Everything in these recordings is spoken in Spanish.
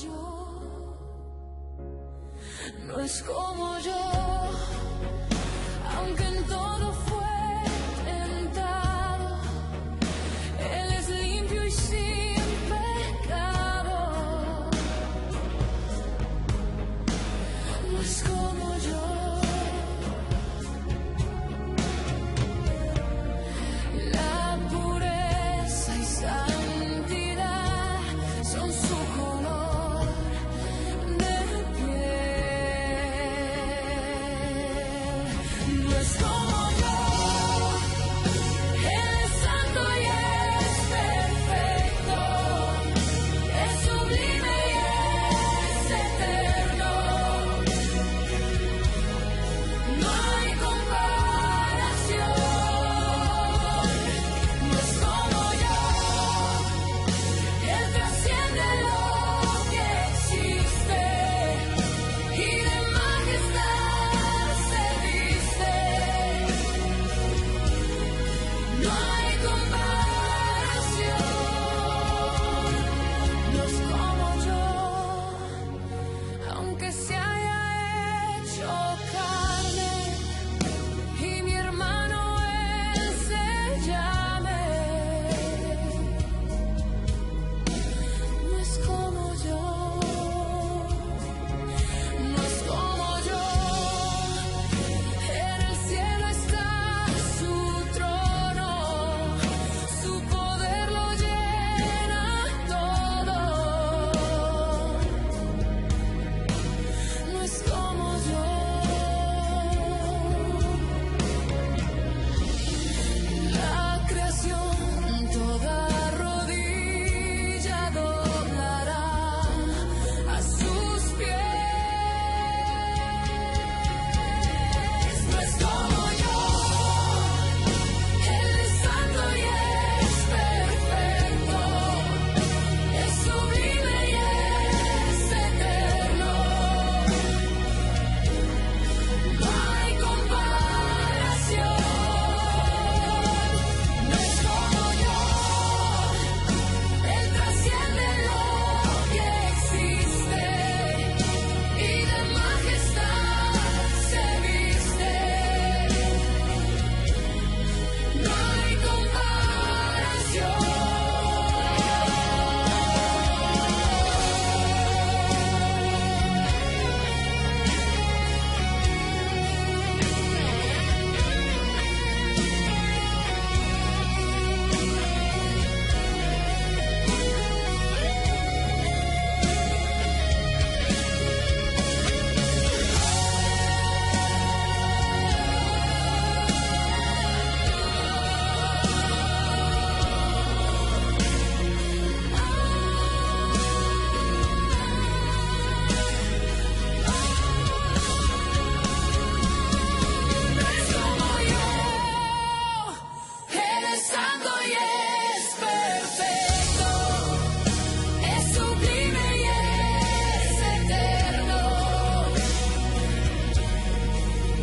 yo, no es como yo, aunque en todo fue tentado, Él es limpio y sin pecado, no es como yo. La pureza y santidad son su color de piel. No es como yo, Él es santo y es perfecto, es sublime y es eterno. No hay comparación. No es como yo, Él trasciende lo que existe y de majestad se viste. No hay comparación. No es como yo, aunque se haya hecho carne y mi hermano Él se llame. No es como yo, no es como yo. En el cielo está su trono, su poder lo llena todo. No es como yo. La creación toda rodilla doblará a sus pies. No es como yo, Él es santo y es perfecto, es sublime y es eterno. No hay comparación. No es como yo, Él trasciende lo que existe y de majestad se viste. No hay comparación. No es como yo, Él es santo y es perfecto, es sublime y es eterno.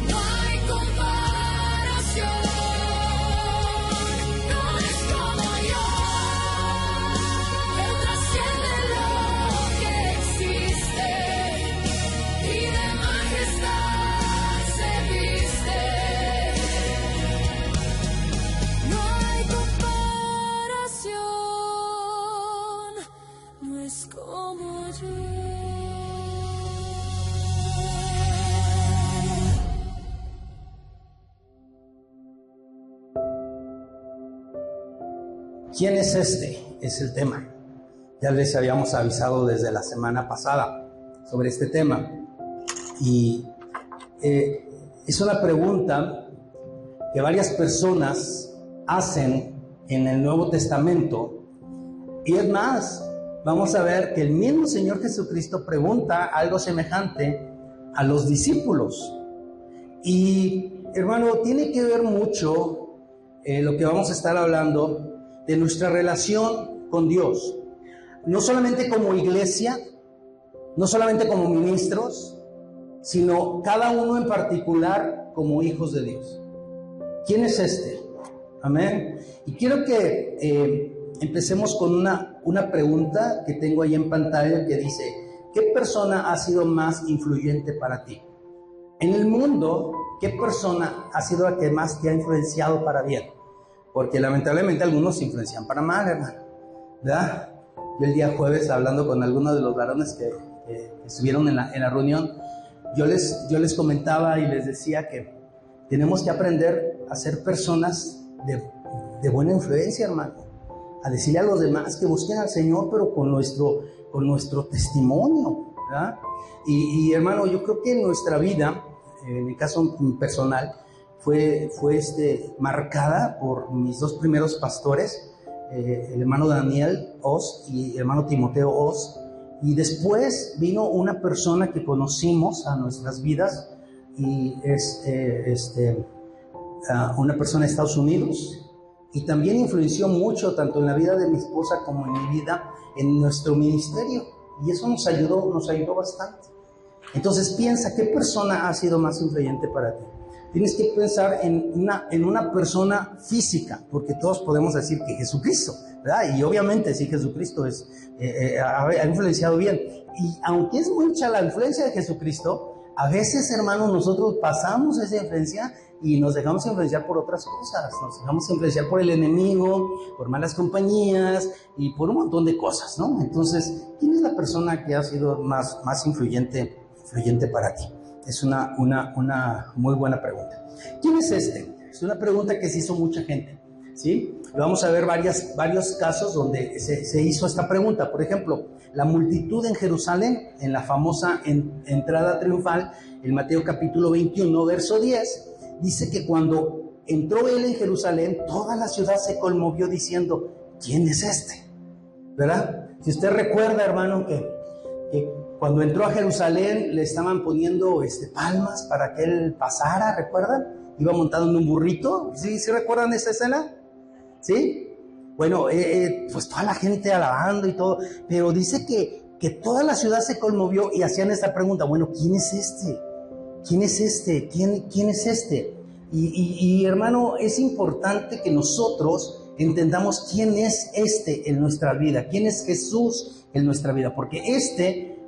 No hay comparación. No es como yo, Él trasciende lo que existe y de majestad se viste. No hay comparación. No es como yo. ¿Quién es este? Es el tema. Ya les habíamos avisado desde la semana pasada sobre este tema. Y es una pregunta que varias personas hacen en el Nuevo Testamento. Y es más, vamos a ver que el mismo Señor Jesucristo pregunta algo semejante a los discípulos. Y, hermano, tiene que ver mucho lo que vamos a estar hablando de nuestra relación con Dios. No solamente como iglesia, no solamente como ministros, sino cada uno en particular como hijos de Dios. ¿Quién es este? Amén. Y quiero que empecemos con una pregunta que tengo ahí en pantalla que dice: ¿qué persona ha sido más influyente para ti? En el mundo, ¿qué persona ha sido la que más te ha influenciado para bien? Porque lamentablemente algunos se influencian para mal, hermano, ¿verdad? Yo el día jueves, hablando con algunos de los varones que estuvieron en la reunión, yo les comentaba y les decía que tenemos que aprender a ser personas de buena influencia, hermano. A decirle a los demás que busquen al Señor, pero con nuestro testimonio, ¿verdad? Y hermano, yo creo que en nuestra vida, en mi caso personal, fue marcada por mis dos primeros pastores, el hermano Daniel Oz y el hermano Timoteo Oz. Y después vino una persona que conocimos a nuestras vidas, y es una persona de Estados Unidos, y también influenció mucho tanto en la vida de mi esposa como en mi vida, en nuestro ministerio, y eso nos ayudó bastante. Entonces piensa, ¿qué persona ha sido más influyente para ti? Tienes que pensar en una persona física, porque todos podemos decir que Jesucristo, ¿verdad? Y obviamente sí, Jesucristo ha influenciado bien. Y aunque es mucha la influencia de Jesucristo, a veces, hermanos, nosotros pasamos esa influencia y nos dejamos influenciar por otras cosas. Nos dejamos influenciar por el enemigo, por malas compañías y por un montón de cosas, ¿no? Entonces, ¿quién es la persona que ha sido más influyente para ti? Es una muy buena pregunta. ¿Quién es este? Es una pregunta que se hizo mucha gente, ¿sí? Vamos a ver varios casos donde se hizo esta pregunta. Por ejemplo, la multitud en Jerusalén, en la famosa entrada triunfal, en Mateo capítulo 21, verso 10, dice que cuando entró él en Jerusalén, toda la ciudad se conmovió diciendo, ¿quién es este? ¿Verdad? Si usted recuerda, hermano, que cuando entró a Jerusalén le estaban poniendo palmas para que él pasara, ¿recuerdan? Iba montado en un burrito. ¿Sí recuerdan esa escena? ¿Sí? Bueno, pues toda la gente alabando y todo, pero dice que toda la ciudad se conmovió y hacían esta pregunta, bueno, ¿quién es este? ¿Quién es este? ¿Quién es este? Y hermano, es importante que nosotros entendamos quién es en nuestra vida, quién es Jesús en nuestra vida, porque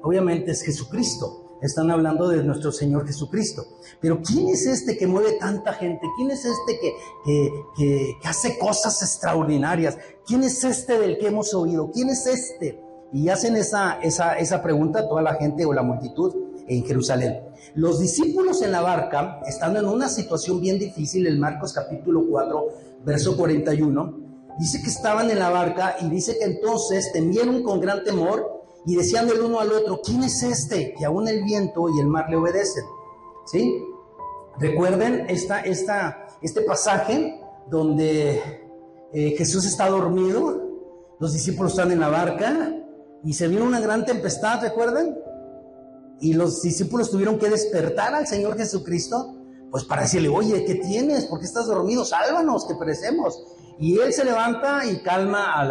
obviamente es Jesucristo. Están hablando de nuestro Señor Jesucristo. Pero ¿quién es que mueve tanta gente? ¿Quién es que hace cosas extraordinarias? ¿Quién es del que hemos oído? ¿Quién es Y hacen esa pregunta toda la gente o la multitud en Jerusalén. Los discípulos en la barca, estando en una situación bien difícil, en Marcos capítulo 4, verso 41, dice que estaban en la barca y dice que entonces temieron con gran temor y decían el uno al otro, ¿quién es que aún el viento y el mar le obedecen? ¿Sí? Recuerden este pasaje donde Jesús está dormido, los discípulos están en la barca y se vino una gran tempestad, ¿recuerdan? Y los discípulos tuvieron que despertar al Señor Jesucristo, pues para decirle, oye, ¿qué tienes? ¿Por qué estás dormido? Sálvanos, que perecemos. Y él se levanta y calma a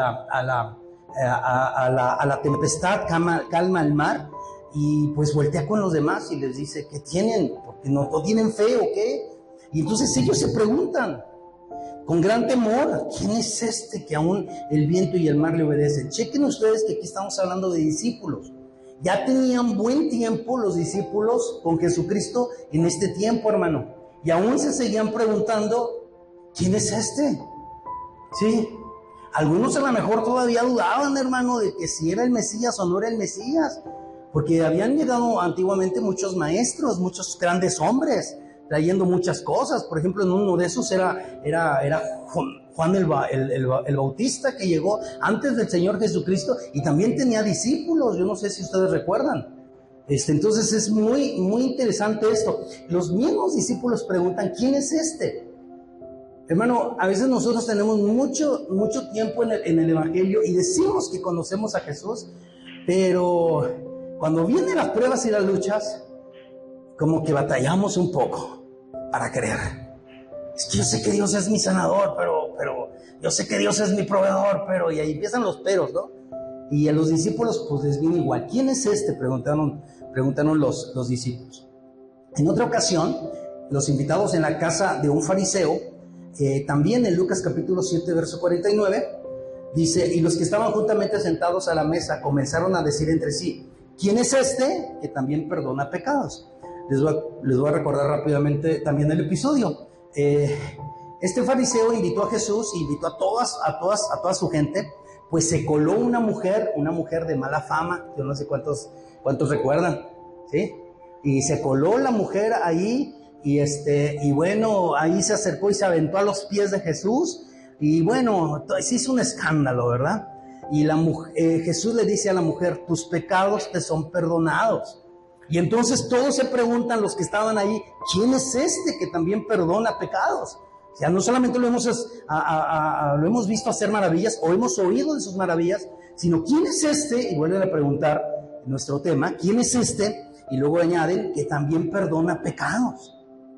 la tempestad, calma el mar, y pues voltea con los demás y les dice, ¿qué tienen? ¿Porque no tienen fe o qué? Y entonces ellos se preguntan con gran temor, ¿quién es que aún el viento y el mar le obedecen? Chequen ustedes que aquí estamos hablando de discípulos. Ya tenían buen tiempo los discípulos con Jesucristo en este tiempo, hermano, y aún se seguían preguntando, ¿quién es ¿Sí? Algunos a lo mejor todavía dudaban, hermano, de que si era el Mesías o no era el Mesías, porque habían llegado antiguamente muchos maestros, muchos grandes hombres, trayendo muchas cosas. Por ejemplo, en uno de esos era Juan el Bautista, que llegó antes del Señor Jesucristo y también tenía discípulos. Yo no sé si ustedes recuerdan. Entonces es muy, muy interesante esto. Los mismos discípulos preguntan, ¿quién es Hermano, a veces nosotros tenemos mucho tiempo en el Evangelio y decimos que conocemos a Jesús, pero cuando vienen las pruebas y las luchas, como que batallamos un poco para creer. Es que yo sé que Dios es mi sanador, pero yo sé que Dios es mi proveedor, pero... Y ahí empiezan los peros, ¿no? Y a los discípulos pues les viene igual. ¿Quién es Preguntaron los discípulos. En otra ocasión, los invitados en la casa de un fariseo, también en Lucas capítulo 7, verso 49, dice, y los que estaban juntamente sentados a la mesa comenzaron a decir entre sí, ¿Quién es este que también perdona pecados? Les voy a recordar rápidamente también el episodio. Este fariseo invitó a Jesús, invitó a toda su gente, pues se coló una mujer de mala fama, yo no sé cuántos recuerdan, ¿sí? Y se coló la mujer ahí, y bueno, ahí se acercó y se aventó a los pies de Jesús, y bueno, se hizo un escándalo, ¿verdad? Y Jesús le dice a la mujer, tus pecados te son perdonados. Y entonces todos se preguntan, los que estaban ahí, ¿quién es este que también perdona pecados? O sea, no solamente lo hemos visto hacer maravillas o hemos oído de sus maravillas, sino ¿quién es este? Y vuelven a preguntar nuestro tema, ¿quién es este? Y luego añaden que también perdona pecados.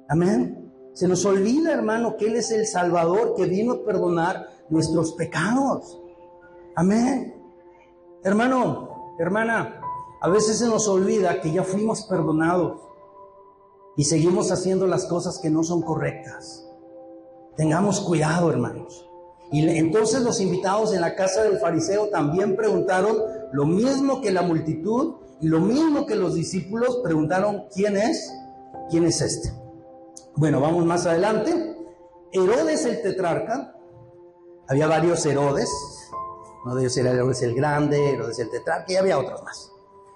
Amén. Se nos olvida, hermano, que Él es el Salvador que vino a perdonar nuestros pecados. Amén. Hermano, hermana, a veces se nos olvida que ya fuimos perdonados y seguimos haciendo las cosas que no son correctas. Tengamos cuidado, hermanos. Y entonces los invitados en la casa del fariseo también preguntaron lo mismo que la multitud y lo mismo que los discípulos preguntaron, ¿quién es? ¿Quién es este? Bueno, vamos más adelante. Herodes el tetrarca, había varios Herodes, uno de ellos era Herodes el Grande, Herodes el tetrarca, y había otros más.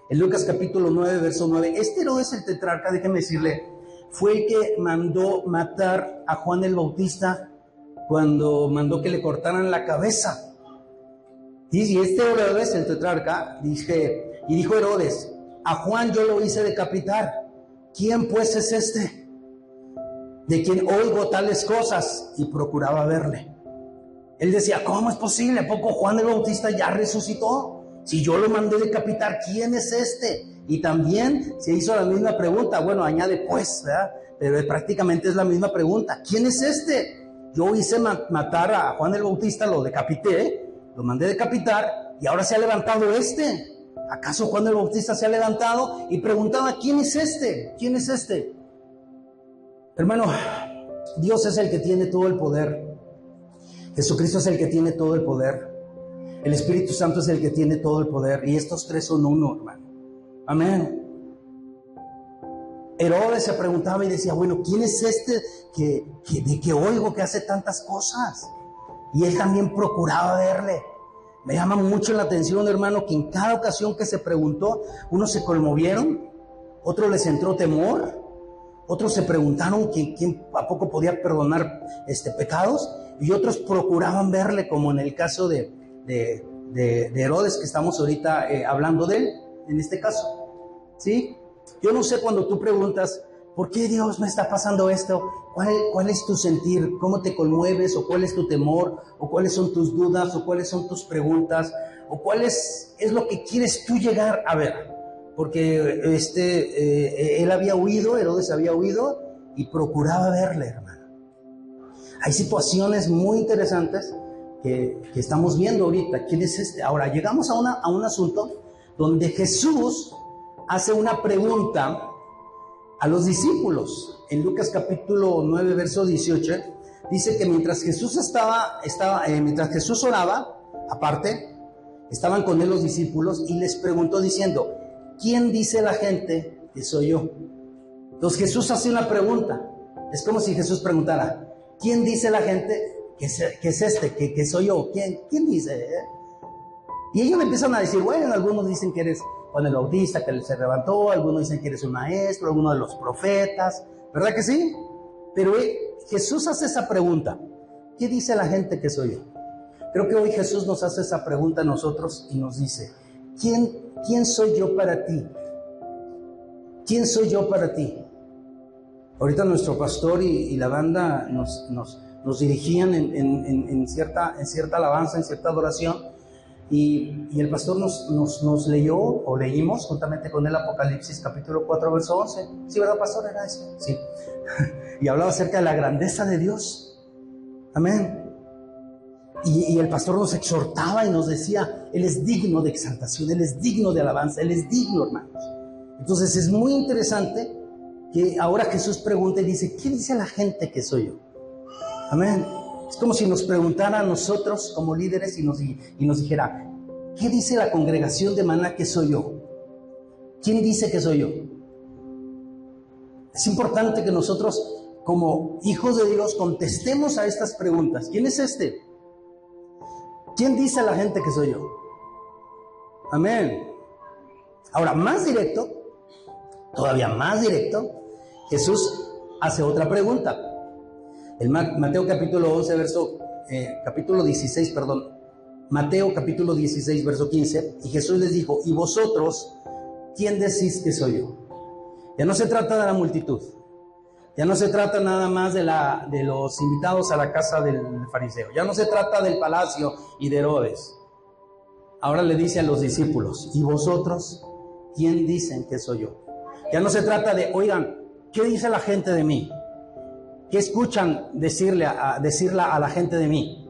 En Lucas capítulo 9, verso 9, este Herodes el tetrarca, déjeme decirle, fue el que mandó matar a Juan el Bautista cuando mandó que le cortaran la cabeza. Y este Herodes el tetrarca, dijo Herodes, a Juan yo lo hice decapitar. ¿Quién pues es este? De quien oigo tales cosas, y procuraba verle. Él decía, ¿cómo es posible? ¿A poco Juan el Bautista ya resucitó? Si yo lo mandé decapitar, ¿quién es este? Y también se hizo la misma pregunta. Bueno, añade pues, ¿verdad? Pero prácticamente es la misma pregunta. ¿Quién es este? Yo hice matar a Juan el Bautista, lo decapité, lo mandé decapitar, y ahora se ha levantado este. ¿Acaso Juan el Bautista se ha levantado? Y preguntaba, ¿quién es este? ¿Quién es este? Hermano, Dios es el que tiene todo el poder. Jesucristo es el que tiene todo el poder. El Espíritu Santo es el que tiene todo el poder. Y estos tres son uno, hermano. Amén. Herodes se preguntaba y decía, bueno, ¿quién es este de que oigo que hace tantas cosas? Y él también procuraba verle. Me llama mucho la atención, hermano, que en cada ocasión que se preguntó, unos se conmovieron, otros les entró temor, otros se preguntaron quién a poco podía perdonar pecados, y otros procuraban verle, como en el caso de Herodes, que estamos ahorita hablando de él, en este caso. ¿Sí? Yo no sé, cuando tú preguntas, ¿por qué Dios me está pasando esto? ¿Cuál es tu sentir? ¿Cómo te conmueves? ¿O cuál es tu temor? ¿O cuáles son tus dudas? ¿O cuáles son tus preguntas? ¿O cuál es lo que quieres tú llegar a ver? Porque él había huido, Herodes había huido, y procuraba verle, hermano. Hay situaciones muy interesantes que estamos viendo ahorita. ¿Quién es este? Ahora, llegamos a un asunto donde Jesús hace una pregunta a los discípulos. En Lucas capítulo 9, verso 18, dice que mientras Jesús mientras Jesús oraba, aparte, estaban con él los discípulos, y les preguntó diciendo, ¿quién dice la gente que soy yo? Entonces Jesús hace una pregunta. Es como si Jesús preguntara, ¿quién dice la gente que soy yo? ¿Quién dice? Y ellos le empiezan a decir, bueno, algunos dicen que eres Juan el Bautista, que se levantó, algunos dicen que eres un maestro, algunos de los profetas, ¿verdad que sí? Pero Jesús hace esa pregunta, ¿qué dice la gente que soy yo? Creo que hoy Jesús nos hace esa pregunta a nosotros y nos dice, ¿quién soy yo para ti? ¿Quién soy yo para ti? Ahorita nuestro pastor y la banda nos dirigían en cierta alabanza, en cierta adoración, y el pastor nos leyó, o leímos juntamente con el Apocalipsis capítulo 4, verso 11. ¿Sí, verdad, pastor? Era eso. Sí. Y hablaba acerca de la grandeza de Dios. Amén. Y el pastor nos exhortaba y nos decía, Él es digno de exaltación, Él es digno de alabanza, Él es digno, hermanos. Entonces es muy interesante que ahora Jesús pregunta y dice, ¿quién dice la gente que soy yo? Amén. Es como si nos preguntara a nosotros como líderes y nos dijera, ¿qué dice la congregación de Maná que soy yo? ¿Quién dice que soy yo? Es importante que nosotros, como hijos de Dios, contestemos a estas preguntas. ¿Quién es este? ¿Quién dice a la gente que soy yo? Amén. Ahora, más directo, todavía más directo, Jesús hace otra pregunta. En Mateo capítulo 16, Mateo capítulo 16, verso 15, y Jesús les dijo, ¿y vosotros quién decís que soy yo? Ya no se trata de la multitud, ya no se trata nada más de los invitados a la casa del fariseo, ya no se trata del palacio y de Herodes. Ahora le dice a los discípulos, ¿y vosotros quién dicen que soy yo? Ya no se trata de, oigan, ¿qué dice la gente de mí? ¿Qué escuchan decirle a la gente de mí?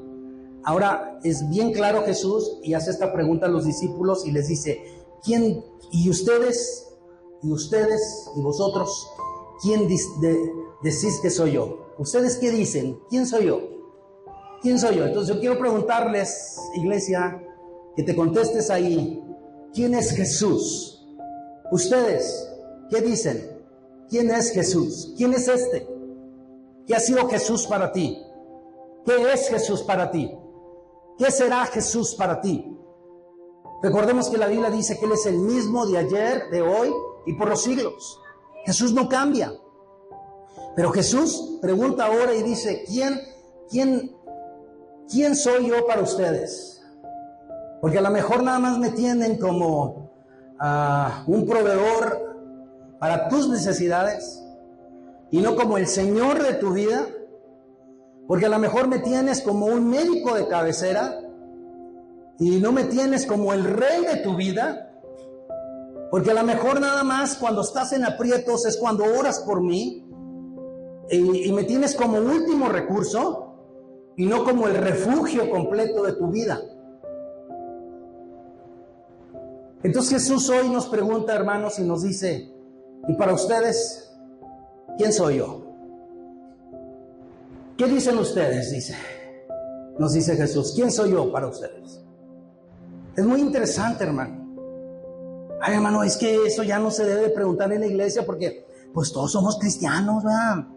Ahora es bien claro Jesús y hace esta pregunta a los discípulos y les dice, ¿quién, y ustedes, y vosotros, quién decís que soy yo? ¿Ustedes qué dicen? ¿Quién soy yo? ¿Quién soy yo? Entonces yo quiero preguntarles, iglesia, que te contestes ahí, ¿quién es Jesús? ¿Ustedes qué dicen? ¿Quién es Jesús? ¿Quién es este? ¿Qué ha sido Jesús para ti? ¿Qué es Jesús para ti? ¿Qué será Jesús para ti? Recordemos que la Biblia dice que Él es el mismo de ayer, de hoy y por los siglos. Jesús no cambia. Pero Jesús pregunta ahora y dice, ¿quién soy yo para ustedes? Porque a lo mejor nada más me tienen como un proveedor para tus necesidades y no como el Señor de tu vida. Porque a lo mejor me tienes como un médico de cabecera y no me tienes como el rey de tu vida. Porque a lo mejor nada más cuando estás en aprietos es cuando oras por mí y me tienes como último recurso y no como el refugio completo de tu vida. Entonces Jesús hoy nos pregunta, hermanos, y nos dice, ¿y para ustedes quién soy yo? ¿Qué dicen ustedes? Nos dice Jesús, ¿quién soy yo para ustedes? Es muy interesante, hermano. Ay, hermano, es que eso ya no se debe preguntar en la iglesia porque pues todos somos cristianos, ¿verdad?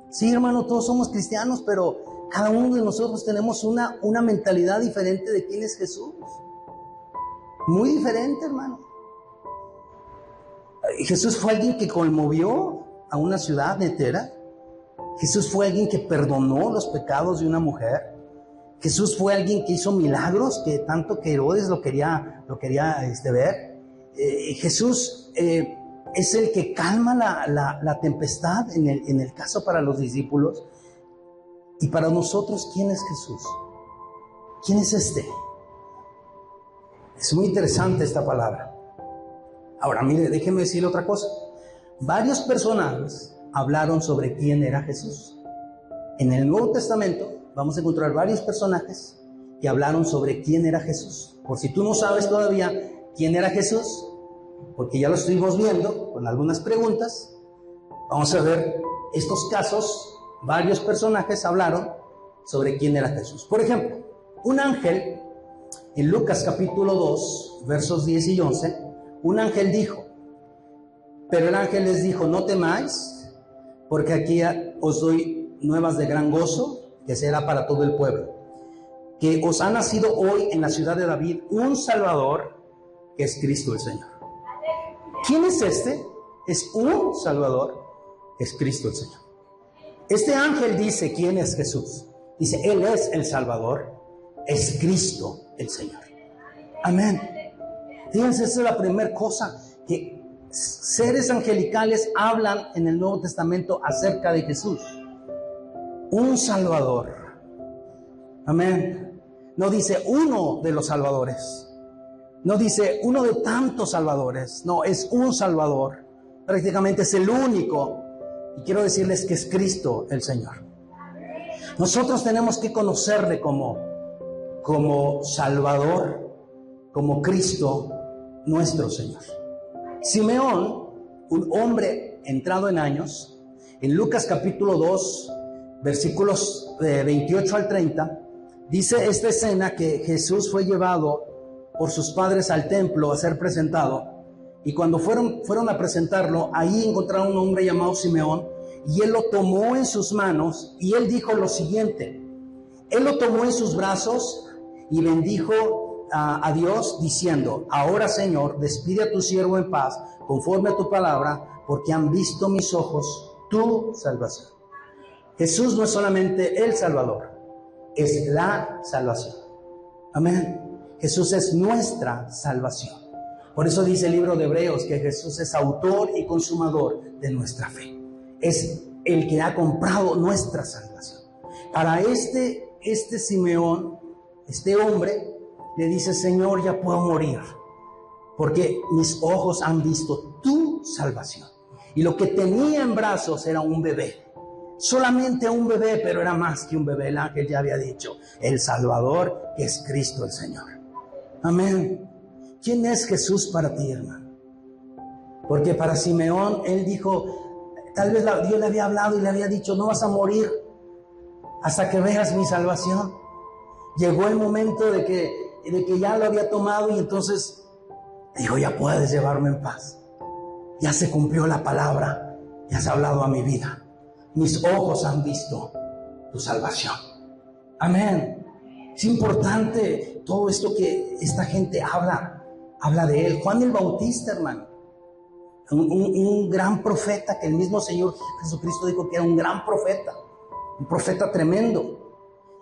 Sí, hermano, todos somos cristianos, pero cada uno de nosotros tenemos una mentalidad diferente de quién es Jesús. Muy diferente, hermano. Jesús fue alguien que conmovió a una ciudad entera. Jesús fue alguien que perdonó los pecados de una mujer. Jesús fue alguien que hizo milagros, que tanto que Herodes lo quería ver. Jesús es el que calma la tempestad en el caso para los discípulos. Y para nosotros, ¿quién es Jesús? ¿Quién es este? Es muy interesante esta palabra. Ahora, mire, déjeme decirle otra cosa. Varios personajes hablaron sobre quién era Jesús. En el Nuevo Testamento vamos a encontrar varios personajes que hablaron sobre quién era Jesús. Por si tú no sabes todavía quién era Jesús, porque ya lo estuvimos viendo con algunas preguntas, vamos a ver estos casos. Varios personajes hablaron sobre quién era Jesús. Por ejemplo, un ángel, en Lucas capítulo 2, versos 10 y 11, un ángel dijo, pero el ángel les dijo, no temáis, porque aquí os doy nuevas de gran gozo, que será para todo el pueblo, que os ha nacido hoy en la ciudad de David un Salvador, que es Cristo el Señor. ¿Quién es este? Es un Salvador, que es Cristo el Señor. Este ángel dice quién es Jesús. Dice, Él es el Salvador, es Cristo el Señor. Amén. Fíjense, esa es la primera cosa, que seres angelicales hablan en el Nuevo Testamento acerca de Jesús. Un Salvador. Amén. No dice uno de los salvadores. No dice uno de tantos salvadores. No, es un Salvador. Prácticamente es el único. Y quiero decirles que es Cristo el Señor. Nosotros tenemos que conocerle como Salvador, como Cristo nuestro Señor. Simeón, un hombre entrado en años, en Lucas capítulo 2, versículos 28 al 30, dice esta escena que Jesús fue llevado por sus padres al templo a ser presentado. Y cuando fueron a presentarlo, ahí encontraron un hombre llamado Simeón, y él lo tomó en sus manos, y él dijo lo siguiente. Él lo tomó en sus brazos y bendijo a Dios diciendo: ahora, Señor, despide a tu siervo en paz, conforme a tu palabra, porque han visto mis ojos tu salvación. Jesús no es solamente el Salvador, es la salvación. Amén. Jesús es nuestra salvación. Por eso dice el libro de Hebreos que Jesús es autor y consumador de nuestra fe. Es el que ha comprado nuestra salvación. Para este Simeón, este hombre, le dice: Señor, ya puedo morir, porque mis ojos han visto tu salvación. Y lo que tenía en brazos era un bebé. Solamente un bebé, pero era más que un bebé. El ángel ya había dicho: el Salvador, que es Cristo el Señor. Amén. ¿Quién es Jesús para ti, hermano? Porque para Simeón, él dijo, tal vez Dios le había hablado y le había dicho: no vas a morir hasta que veas mi salvación. Llegó el momento de que ya lo había tomado, y entonces dijo: ya puedes llevarme en paz. Ya se cumplió la palabra, ya has hablado a mi vida. Mis ojos han visto tu salvación. Amén. Es importante todo esto que esta gente habla de él. Juan el Bautista, hermano, un gran profeta, que el mismo Señor Jesucristo dijo que era un gran profeta, un profeta tremendo.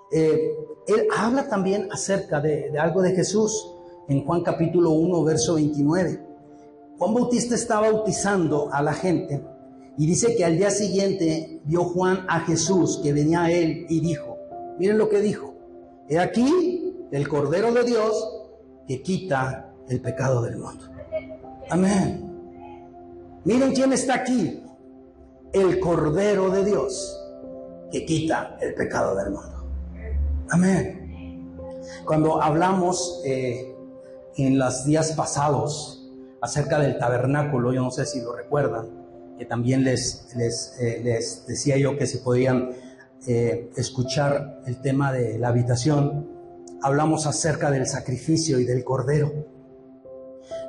Él habla también acerca de algo de Jesús en Juan capítulo 1, verso 29. Juan Bautista estaba bautizando a la gente, y dice que al día siguiente vio Juan a Jesús que venía a él y dijo, miren lo que dijo: he aquí el Cordero de Dios que quita el pecado del mundo. Amén. Miren quién está aquí: el Cordero de Dios que quita el pecado del mundo. Amén. Cuando hablamos en los días pasados acerca del tabernáculo, yo no sé si lo recuerdan, que también les decía yo que si podían escuchar el tema de la habitación, hablamos acerca del sacrificio y del cordero.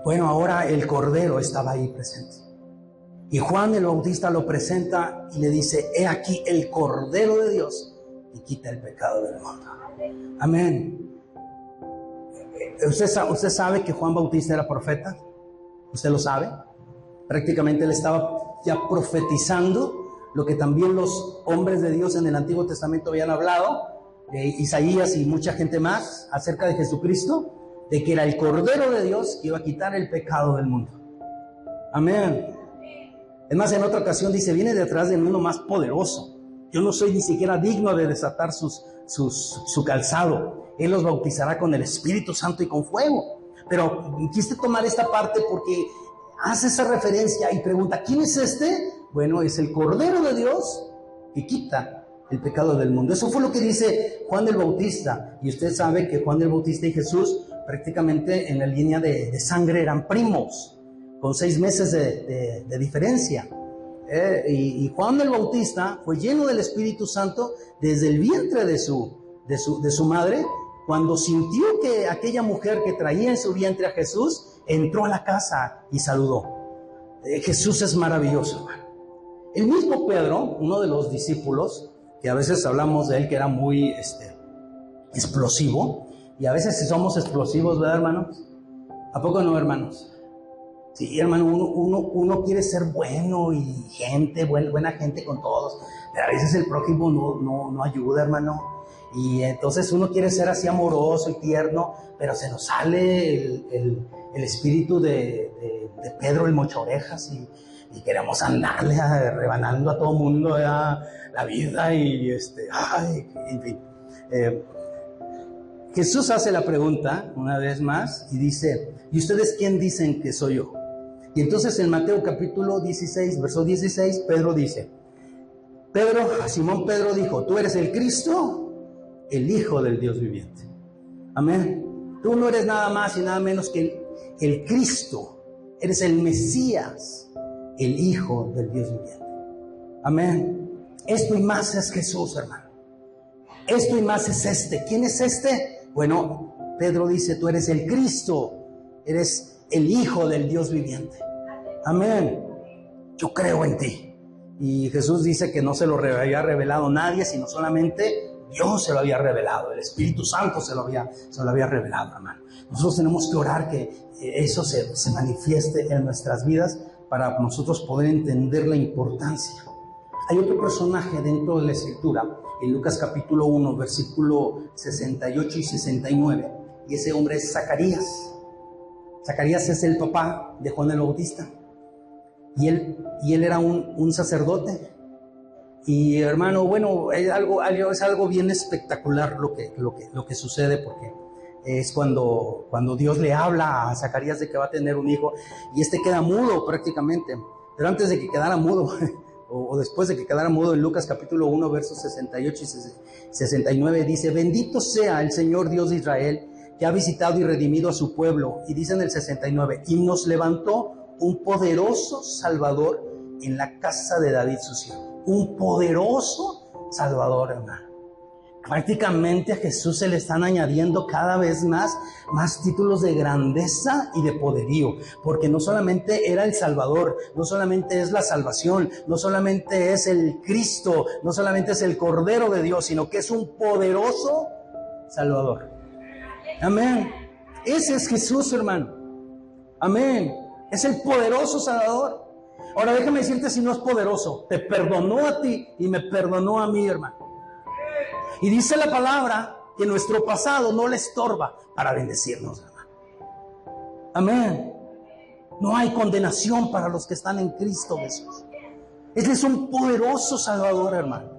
Bueno, ahora el cordero estaba ahí presente, y Juan el Bautista lo presenta y le dice: he aquí el Cordero de Dios que quita el pecado del mundo. Amén. ¿Usted sabe que Juan Bautista era profeta? ¿Usted lo sabe? Prácticamente él estaba ya profetizando lo que también los hombres de Dios en el Antiguo Testamento habían hablado, de Isaías y mucha gente más, acerca de Jesucristo, de que era el Cordero de Dios que iba a quitar el pecado del mundo. Amén. Es más, en otra ocasión dice: viene detrás de mí uno más poderoso. Yo no soy ni siquiera digno de desatar su calzado. Él los bautizará con el Espíritu Santo y con fuego. Pero quise tomar esta parte porque hace esa referencia y pregunta: ¿quién es este? Bueno, es el Cordero de Dios que quita el pecado del mundo. Eso fue lo que dice Juan el Bautista. Y usted sabe que Juan el Bautista y Jesús prácticamente en la línea de sangre eran primos, con 6 meses de diferencia. Y Juan el Bautista fue lleno del Espíritu Santo desde el vientre de su madre, cuando sintió que aquella mujer que traía en su vientre a Jesús entró a la casa y saludó. Jesús es maravilloso, hermano. El mismo Pedro, uno de los discípulos, que a veces hablamos de él que era muy explosivo, y a veces si somos explosivos, ¿verdad, hermanos? ¿A poco no, hermanos? Sí, hermano, uno quiere ser bueno y buena gente con todos, pero a veces el prójimo no ayuda, hermano. Y entonces uno quiere ser así amoroso y tierno, pero se nos sale el espíritu de Pedro el mochorejas, y queremos andarle rebanando a todo mundo la vida y en fin. Jesús hace la pregunta una vez más y dice: ¿y ustedes quién dicen que soy yo? Y entonces en Mateo capítulo 16, verso 16, Simón Pedro dijo: tú eres el Cristo, el Hijo del Dios viviente. Amén. Tú no eres nada más y nada menos que el Cristo. Eres el Mesías, el Hijo del Dios viviente. Amén. Esto y más es Jesús, hermano. Esto y más es este. ¿Quién es este? Bueno, Pedro dice: tú eres el Cristo, eres el Hijo del Dios viviente. Amén. Yo creo en ti. Y Jesús dice que no se lo había revelado nadie, sino solamente Dios se lo había revelado. El Espíritu Santo se lo había revelado, hermano. Nosotros tenemos que orar que eso se manifieste en nuestras vidas para nosotros poder entender la importancia. Hay otro personaje dentro de la Escritura, en Lucas capítulo 1, versículo 68 y 69, y ese hombre es Zacarías. Zacarías es el papá de Juan el Bautista, y él era un sacerdote. Y hermano, bueno, es algo bien espectacular lo que sucede, porque es cuando Dios le habla a Zacarías de que va a tener un hijo, y queda mudo prácticamente. Pero antes de que quedara mudo, o después de que quedara mudo, en Lucas capítulo 1, versos 68 y 69 dice: bendito sea el Señor Dios de Israel, que ha visitado y redimido a su pueblo. Y dice en el 69: y nos levantó un poderoso Salvador en la casa de David su siervo. Un poderoso Salvador, hermano. Prácticamente a Jesús se le están añadiendo cada vez más títulos de grandeza y de poderío, porque no solamente era el Salvador, no solamente es la salvación, no solamente es el Cristo, no solamente es el Cordero de Dios, sino que es un poderoso Salvador. Amén. Ese es Jesús, hermano. Amén. Es el poderoso Salvador. Ahora déjame decirte, si no es poderoso, te perdonó a ti y me perdonó a mí, hermano. Y dice la palabra que nuestro pasado no le estorba para bendecirnos, hermano. Amén. No hay condenación para los que están en Cristo Jesús. Él es un poderoso Salvador, hermano.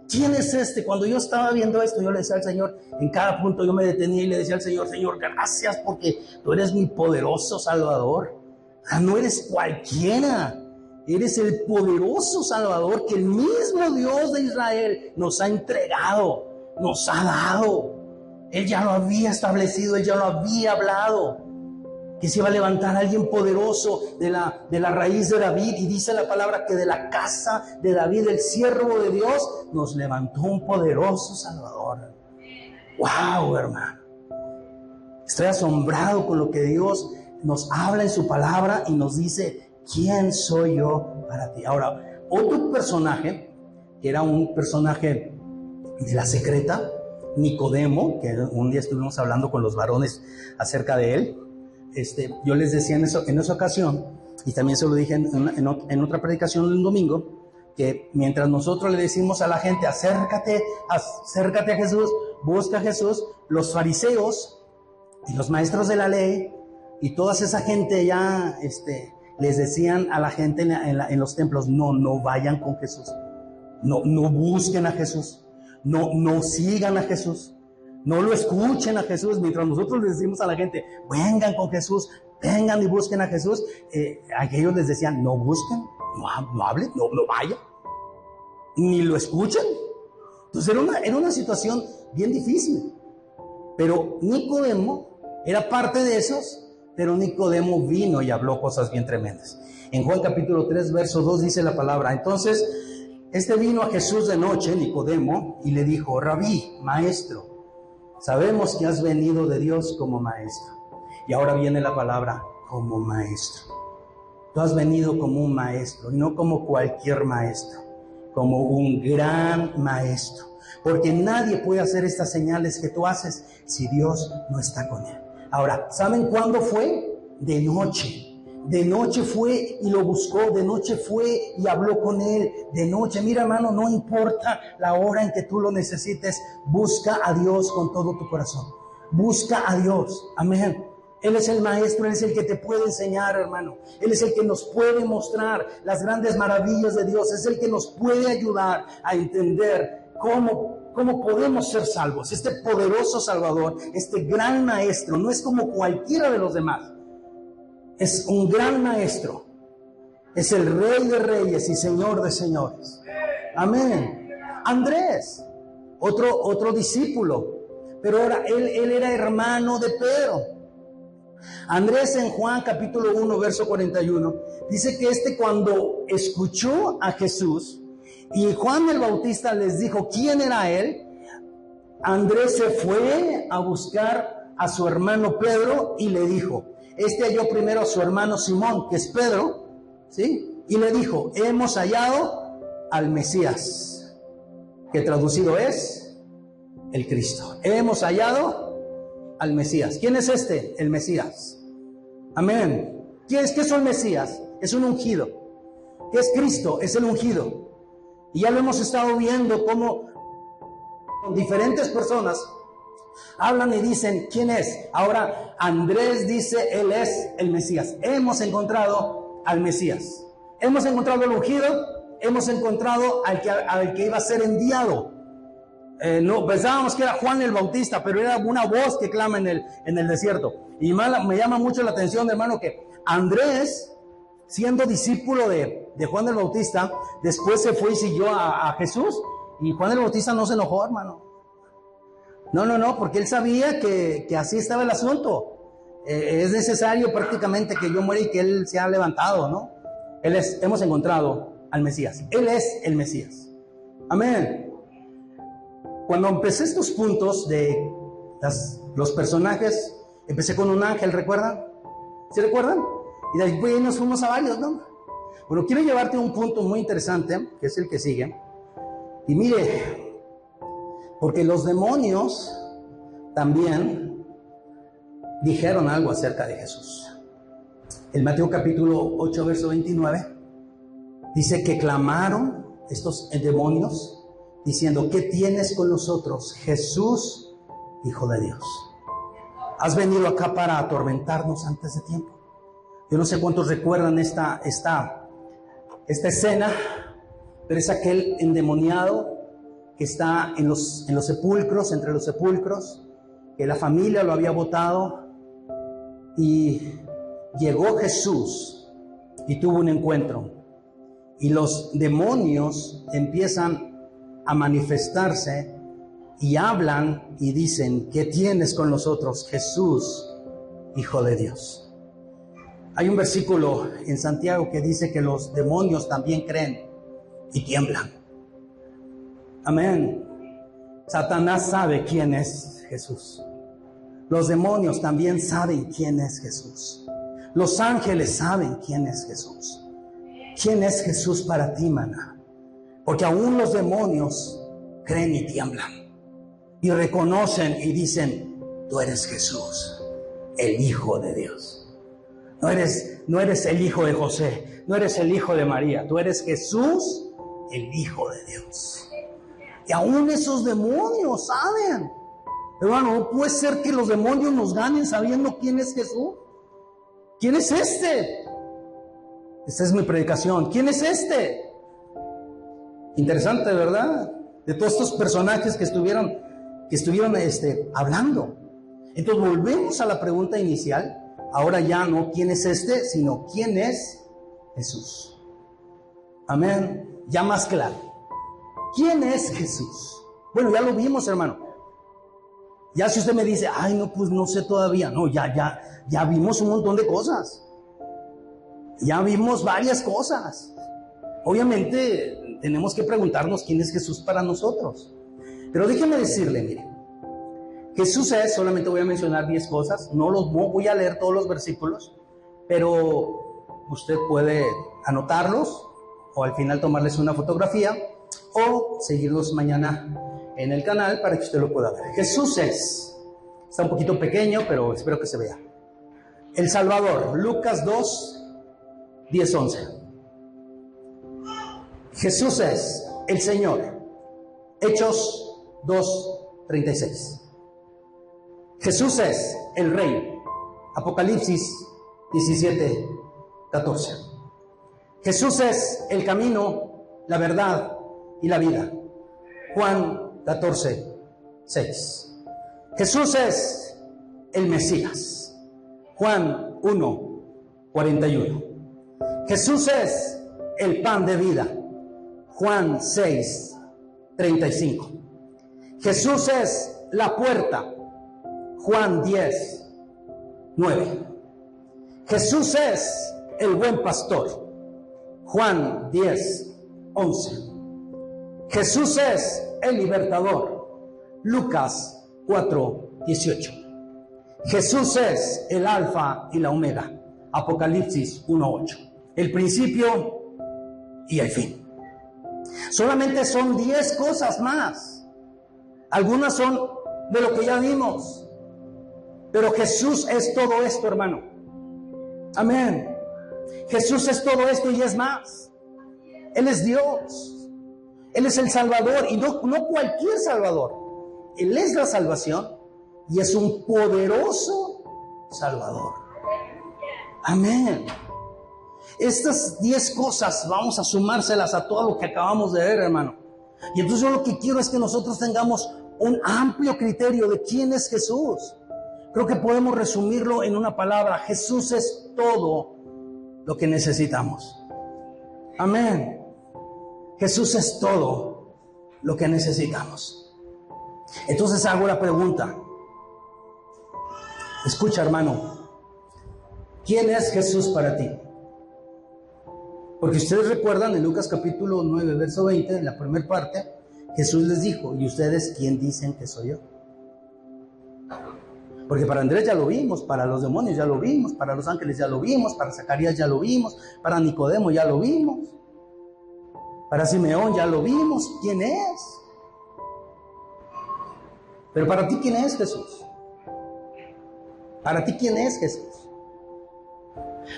¿Quién es este? Cuando yo estaba viendo esto, yo le decía al Señor, en cada punto yo me detenía y le decía al Señor: Señor, gracias porque tú eres mi poderoso Salvador. No eres cualquiera. Eres el poderoso Salvador que el mismo Dios de Israel nos ha entregado, nos ha dado. Él ya lo había establecido, Él ya lo había hablado, que se iba a levantar alguien poderoso de la raíz de David. Y dice la palabra que de la casa de David, el siervo de Dios, nos levantó un poderoso Salvador. ¡Wow, hermano! Estoy asombrado con lo que Dios nos habla en su palabra y nos dice: ¿quién soy yo para ti? Ahora, otro personaje, que era un personaje de la secreta, Nicodemo, que un día estuvimos hablando con los varones acerca de él. Yo les decía en esa ocasión, y también se lo dije en otra predicación un domingo, que mientras nosotros le decimos a la gente: acércate a Jesús, busca a Jesús, los fariseos y los maestros de la ley y toda esa gente ya les decían a la gente en los templos: no vayan con Jesús, no busquen a Jesús, no sigan a Jesús, no lo escuchen a Jesús. Mientras nosotros les decimos a la gente: vengan con Jesús, vengan y busquen a Jesús, aquellos les decían: no busquen, no hablen, no vayan, ni lo escuchen. Entonces era una situación bien difícil. Pero Nicodemo era parte de esos. Pero Nicodemo vino y habló cosas bien tremendas. En Juan capítulo 3, verso 2 dice la palabra: entonces vino a Jesús de noche, Nicodemo, y le dijo: Rabí, maestro, sabemos que has venido de Dios como maestro. Y ahora viene la palabra como maestro. Tú has venido como un maestro, y no como cualquier maestro, como un gran maestro. Porque nadie puede hacer estas señales que tú haces si Dios no está con él. Ahora, ¿saben cuándo fue? De noche. De noche fue y lo buscó, de noche fue y habló con él, de noche. Mira, hermano, no importa la hora en que tú lo necesites, busca a Dios con todo tu corazón. Busca a Dios, amén. Él es el maestro, Él es el que te puede enseñar, hermano. Él es el que nos puede mostrar las grandes maravillas de Dios. Es el que nos puede ayudar a entender cómo podemos ser salvos. Este poderoso Salvador, este gran maestro, no es como cualquiera de los demás. Es un gran maestro. Es el Rey de Reyes y Señor de Señores. Amén. Andrés, otro discípulo, pero ahora él era hermano de Pedro. Andrés, en Juan capítulo 1, verso 41, dice que cuando escuchó a Jesús y Juan el Bautista les dijo quién era él, Andrés se fue a buscar a su hermano Pedro y le dijo: halló primero a su hermano Simón, que es Pedro, ¿sí? Y le dijo, hemos hallado al Mesías, que traducido es el Cristo. Hemos hallado al Mesías. ¿Quién es este? El Mesías. Amén. ¿Qué es el Mesías? Es un ungido. ¿Qué es Cristo? Es el ungido. Y ya lo hemos estado viendo cómo diferentes personas hablan y dicen, ¿quién es? Ahora Andrés dice, él es el Mesías. Hemos encontrado al Mesías. Hemos encontrado al ungido. Hemos encontrado al que iba a ser enviado. No, pensábamos que era Juan el Bautista, pero era una voz que clama en el desierto. Y me llama mucho la atención, hermano, que Andrés, siendo discípulo de Juan el Bautista, después se fue y siguió a Jesús. Y Juan el Bautista no se enojó, hermano. No, porque él sabía que así estaba el asunto. Es necesario prácticamente que yo muera y que él se ha levantado, ¿no? Hemos encontrado al Mesías. Él es el Mesías. Amén. Cuando empecé estos puntos de los personajes, empecé con un ángel, ¿recuerdan? ¿Sí recuerdan? Y después nos fuimos a varios, ¿no? Bueno, quiero llevarte a un punto muy interesante, que es el que sigue. Y mire, porque los demonios también dijeron algo acerca de Jesús. En Mateo capítulo 8, verso 29, dice que clamaron estos demonios diciendo, ¿qué tienes con nosotros, Jesús, Hijo de Dios? ¿Has venido acá para atormentarnos antes de tiempo? Yo no sé cuántos recuerdan esta escena, pero es aquel endemoniado que está en los sepulcros, entre los sepulcros, que la familia lo había botado, y llegó Jesús y tuvo un encuentro. Y los demonios empiezan a manifestarse y hablan y dicen, ¿qué tienes con nosotros, Jesús, Hijo de Dios? Hay un versículo en Santiago que dice que los demonios también creen y tiemblan. Amén. Satanás sabe quién es Jesús. Los demonios también saben quién es Jesús. Los ángeles saben quién es Jesús. ¿Quién es Jesús para ti, maná? Porque aún los demonios creen y tiemblan y reconocen y dicen, tú eres Jesús, el Hijo de Dios. No eres el hijo de José, no eres el hijo de María, tú eres Jesús, el Hijo de Dios. Y aún esos demonios saben. Hermano, no puede ser que los demonios nos ganen sabiendo quién es Jesús. ¿Quién es este? Esta es mi predicación. ¿Quién es este? Interesante, ¿verdad? De todos estos personajes que estuvieron hablando. Entonces volvemos a la pregunta inicial. Ahora ya no quién es este, sino quién es Jesús. Amén. Ya más claro. ¿Quién es Jesús? Bueno, ya lo vimos, hermano. Ya si usted me dice, ay, no, pues no sé todavía. No, ya vimos un montón de cosas. Ya vimos varias cosas. Obviamente tenemos que preguntarnos quién es Jesús para nosotros. Pero déjeme decirle, mire, Jesús es, solamente voy a mencionar 10 cosas, no voy a leer todos los versículos, pero usted puede anotarlos o al final tomarles una fotografía o seguirlos mañana en el canal para que usted lo pueda ver. Jesús está un poquito pequeño, pero espero que se vea. El Salvador, Lucas 2, 10, 11. Jesús es el Señor, Hechos 2, 36. Jesús es el Rey, Apocalipsis 17, 14. Jesús es el camino, la verdad y la vida, Juan 14, 6. Jesús es el Mesías, Juan 1, 41. Jesús es el pan de vida, Juan 6, 35. Jesús es la puerta, Juan 10, 9. Jesús es el buen pastor, Juan 10, 11. Jesús es el libertador, Lucas 4, 18. Jesús es el alfa y la omega, Apocalipsis 1, 8. el principio y el fin. Solamente son 10 cosas más. Algunas son de lo que ya vimos. Pero Jesús es todo esto, hermano. Amén. Jesús es todo esto y es más. Él es Dios. Él es el Salvador, y no cualquier Salvador. Él es la salvación y es un poderoso Salvador. Amén. Estas 10 cosas vamos a sumárselas a todo lo que acabamos de ver, hermano. Y entonces yo lo que quiero es que nosotros tengamos un amplio criterio de quién es Jesús. Creo que podemos resumirlo en una palabra: Jesús es todo lo que necesitamos. Amén. Jesús es todo lo que necesitamos. Entonces hago la pregunta. Escucha, hermano, ¿quién es Jesús para ti? Porque ustedes recuerdan en Lucas capítulo 9, verso 20, en la primera parte, Jesús les dijo: ¿y ustedes quién dicen que soy yo? Porque para Andrés ya lo vimos, para los demonios ya lo vimos, para los ángeles ya lo vimos, para Zacarías ya lo vimos, para Nicodemo ya lo vimos, para Simeón ya lo vimos. ¿Quién es? Pero para ti, ¿quién es Jesús? Para ti, ¿quién es Jesús?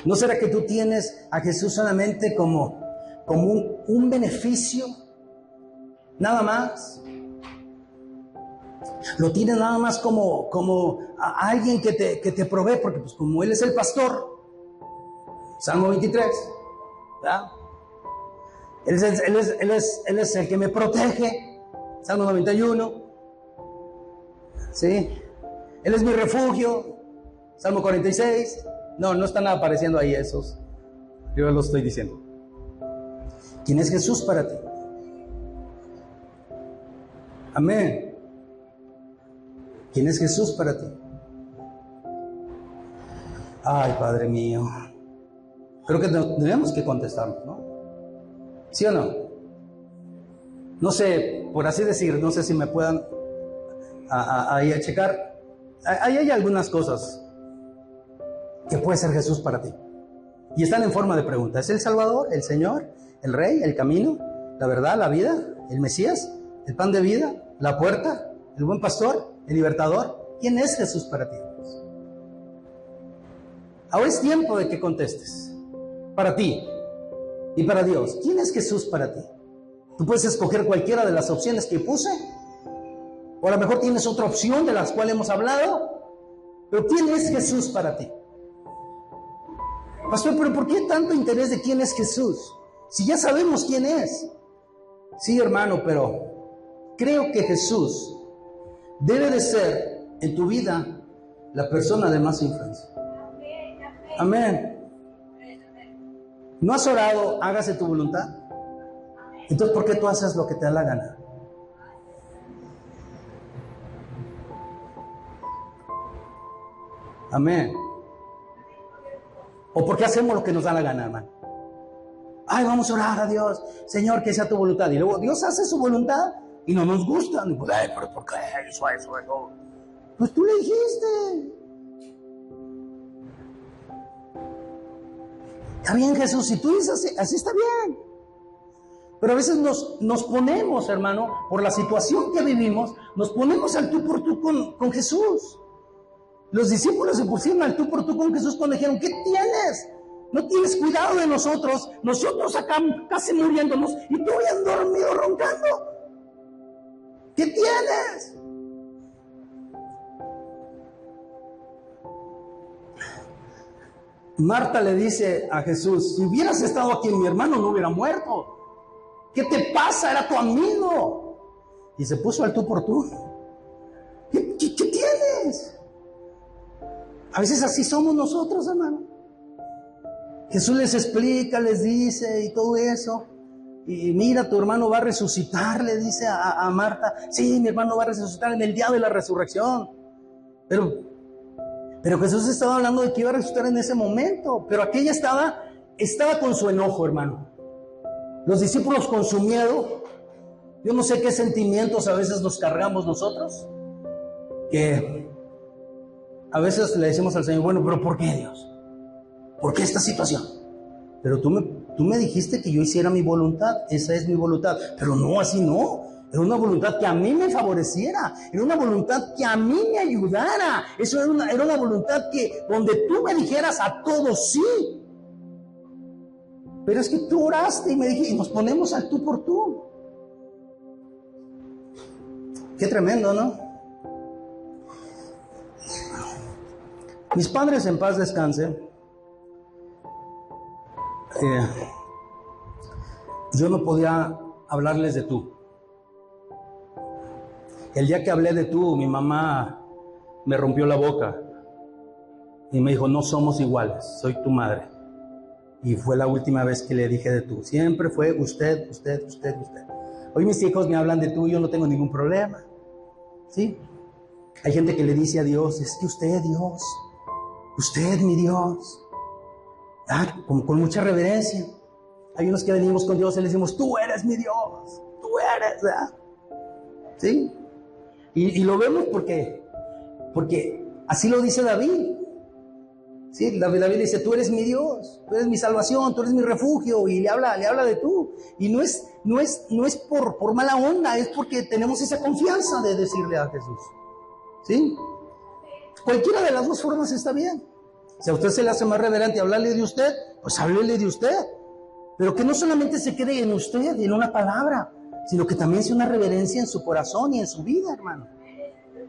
¿No será que tú tienes a Jesús solamente como un beneficio? Nada más. Lo tienes nada más como a alguien que te provee, porque pues como Él es el pastor, Salmo 23, ¿verdad? Él es el que me protege, Salmo 91, ¿sí? Él es mi refugio, Salmo 46. No están apareciendo ahí esos, yo lo estoy diciendo. ¿Quién es Jesús para ti? Amén. ¿Quién es Jesús para ti? Ay, Padre mío. Creo que tenemos que contestarnos, ¿no? ¿Sí o no? No sé, por así decir, no sé si me puedan ahí a checar. Ahí hay algunas cosas que puede ser Jesús para ti. Y están en forma de pregunta. ¿Es el Salvador, el Señor, el Rey, el camino, la verdad, la vida, el Mesías, el pan de vida, la puerta, el buen pastor, el libertador? ¿Quién es Jesús para ti? Ahora es tiempo de que contestes. Para ti y para Dios, ¿quién es Jesús para ti? Tú puedes escoger cualquiera de las opciones que puse, o a lo mejor tienes otra opción de las cuales hemos hablado. Pero ¿quién es Jesús para ti? Pastor, ¿pero por qué tanto interés de quién es Jesús? Si ya sabemos quién es. Sí, hermano, pero creo que Jesús debe de ser en tu vida la persona de más influencia. Amén. ¿No has orado, hágase tu voluntad? Entonces, ¿por qué tú haces lo que te da la gana? Amén. ¿O por qué hacemos lo que nos da la gana, hermano? Ay, vamos a orar a Dios, Señor, que sea tu voluntad. Y luego Dios hace su voluntad y no nos gusta. Y pues, ay, pero ¿por qué hizo eso? Pues tú le dijiste. Está bien, Jesús, si tú dices así está bien. Pero a veces nos ponemos, hermano, por la situación que vivimos, nos ponemos al tú por tú con Jesús. Los discípulos se pusieron al tú por tú con Jesús cuando dijeron: ¿qué tienes? No tienes cuidado de nosotros acá casi muriéndonos y tú bien dormido roncando. ¿Qué tienes? Marta le dice a Jesús: si hubieras estado aquí, mi hermano no hubiera muerto. ¿Qué te pasa? Era tu amigo. Y se puso al tú por tú. ¿Qué tienes? A veces así somos nosotros, hermano. Jesús les explica, les dice y todo eso. Y mira, tu hermano va a resucitar, le dice a Marta. Sí, mi hermano va a resucitar en el día de la resurrección. Pero Jesús estaba hablando de que iba a resucitar en ese momento. Pero aquella estaba con su enojo, hermano. Los discípulos con su miedo. Yo no sé qué sentimientos a veces nos cargamos nosotros. Que a veces le decimos al Señor: bueno, pero ¿por qué, Dios? ¿Por qué esta situación? pero tú me dijiste que yo hiciera mi voluntad, esa es mi voluntad, pero no, así no. Era una voluntad que a mí me favoreciera, era una voluntad que a mí me ayudara, eso era una voluntad donde tú me dijeras a todos sí. Pero es que tú oraste y me dijiste, y nos ponemos al tú por tú. Qué tremendo, ¿no? Mis padres, en paz descansen, yo no podía hablarles de tú. El día que hablé de tú, mi mamá me rompió la boca y me dijo, no somos iguales, soy tu madre. Y fue la última vez que le dije de tú. Siempre fue usted. Hoy mis hijos me hablan de tú y yo no tengo ningún problema. ¿Sí? Hay gente que le dice a Dios, es que usted, Dios, usted, mi Dios. Con mucha reverencia. Hay unos que venimos con Dios y le decimos, tú eres mi Dios, tú eres, ¿verdad? ¿Sí? Y lo vemos porque así lo dice David. Sí, David dice, tú eres mi Dios, tú eres mi salvación, tú eres mi refugio, y le habla de tú. Y no es por mala onda, es porque tenemos esa confianza de decirle a Jesús. ¿Sí? Cualquiera de las dos formas está bien. Si a usted se le hace más reverente hablarle de usted, pues háblele de usted. Pero que no solamente se quede en usted, en una palabra, sino que también sea una reverencia en su corazón y en su vida, hermano.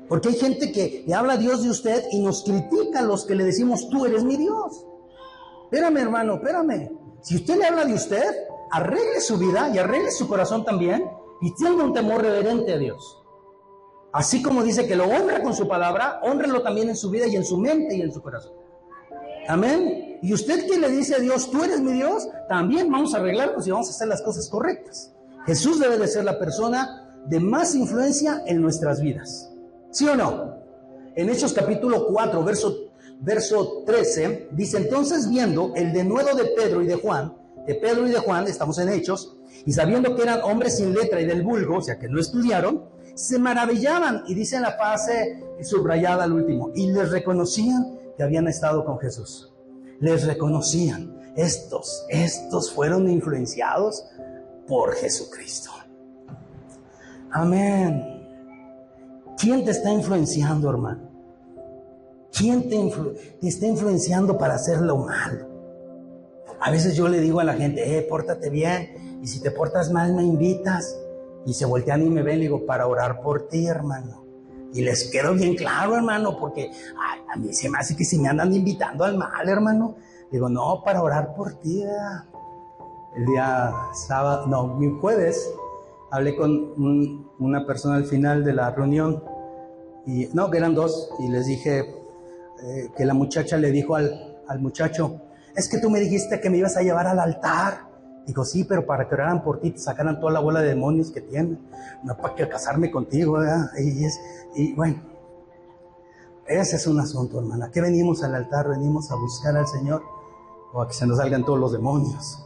Porque hay gente que le habla a Dios de usted y nos critica a los que le decimos, tú eres mi Dios. Espérame, hermano, espérame. Si usted le habla de usted, arregle su vida y arregle su corazón también y tenga un temor reverente a Dios. Así como dice que lo honra con su palabra, hónrelo también en su vida y en su mente y en su corazón. Amén. Y usted que le dice a Dios, tú eres mi Dios, también vamos a arreglarnos y vamos a hacer las cosas correctas. Jesús debe de ser la persona de más influencia en nuestras vidas. ¿Sí o no? En Hechos capítulo 4, verso 13, dice, entonces viendo el denuedo de Pedro y de Juan, estamos en Hechos, y sabiendo que eran hombres sin letra y del vulgo, o sea que no estudiaron, se maravillaban, y dice en la frase subrayada al último, y les reconocían que habían estado con Jesús. Les reconocían. Estos fueron influenciados por Jesucristo. Amén. ¿Quién te está influenciando, hermano? ¿Quién te está influenciando para hacer lo malo? A veces yo le digo a la gente, pórtate bien, y si te portas mal me invitas. Y se voltean y me ven, y digo, para orar por ti, hermano. Y les quedo bien claro, hermano, porque a mí se me hace que si me andan invitando al mal, hermano. Digo, no, para orar por ti. El día jueves, hablé con una persona al final de la reunión, que eran dos, y les dije que la muchacha le dijo al muchacho, es que tú me dijiste que me ibas a llevar al altar. Dijo, sí, pero para que oraran por ti, te sacaran toda la bola de demonios que tienen, no para que casarme contigo, ¿verdad? Y bueno, ese es un asunto, hermana. ¿Qué venimos al altar? ¿Venimos a buscar al Señor o a que se nos salgan todos los demonios?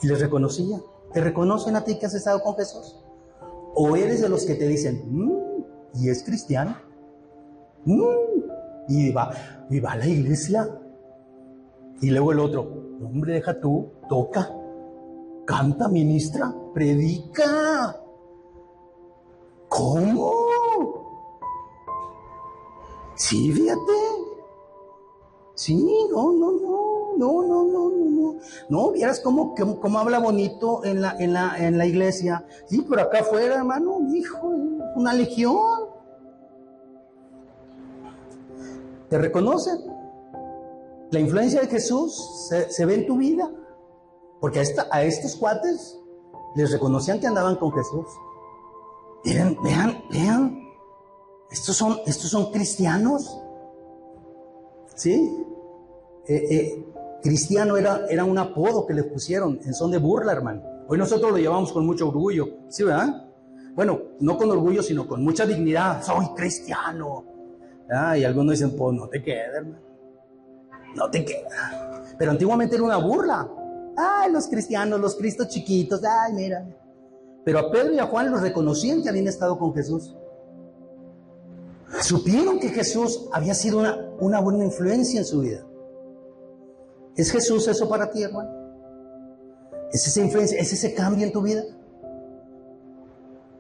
Y les reconocía. ¿Te reconocen a ti que has estado con Jesús? ¿O eres de los que te dicen, y es cristiano? Y va a la iglesia. Y luego el otro, hombre, deja tú, toca, canta, ministra, predica. ¿Cómo? Sí, fíjate. Sí, no, vieras cómo habla bonito en la iglesia. Sí, pero acá afuera, hermano, hijo, una legión. ¿Te reconocen? La influencia de Jesús se ve en tu vida. Porque a estos cuates les reconocían que andaban con Jesús. Vean. Estos son cristianos. ¿Sí? Cristiano era un apodo que les pusieron en son de burla, hermano. Hoy nosotros lo llevamos con mucho orgullo. ¿Sí, verdad? Bueno, no con orgullo, sino con mucha dignidad. Soy cristiano. Y algunos dicen, pues no te queda, hermano. No te queda. Pero antiguamente era una burla. Los cristianos, los cristos chiquitos. Mira. Pero a Pedro y a Juan los reconocían que habían estado con Jesús. Supieron que Jesús había sido una buena influencia en su vida. ¿Es Jesús eso para ti, hermano? ¿Es esa influencia? ¿Es ese cambio en tu vida?